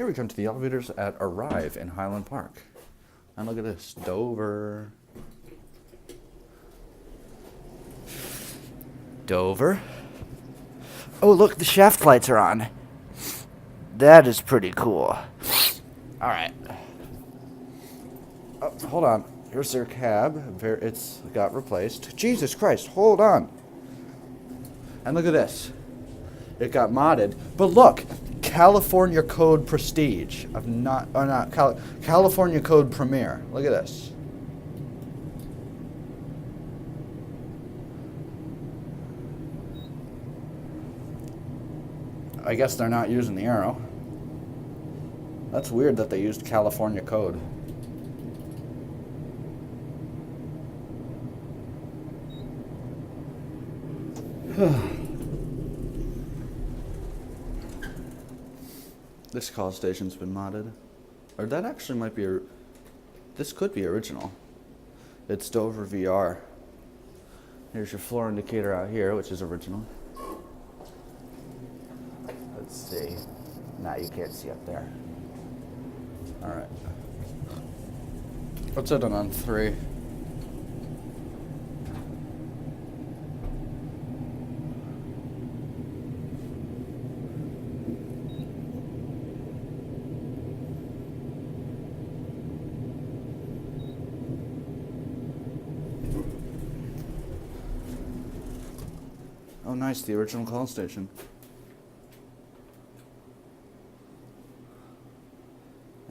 Here we come to the elevators at Arrive in Highland Park. And look at this, Dover. Dover. Oh, look, the shaft lights are on. That is pretty cool. All right. Oh, hold on. Here's their cab. It's got replaced. Jesus Christ, hold on. And look at this. It got modded. But look, California Code Prestige. California Code Premier. Look at this. I guess they're not using the arrow. That's weird that they used California Code. This call station's been modded. Or that actually might be this could be original. It's Dover VR. Here's your floor indicator out here, which is original. Let's see. Nah, you can't see up there. Alright. Let's hit it on 3. Oh, nice, the original call station.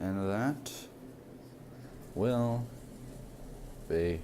And that will be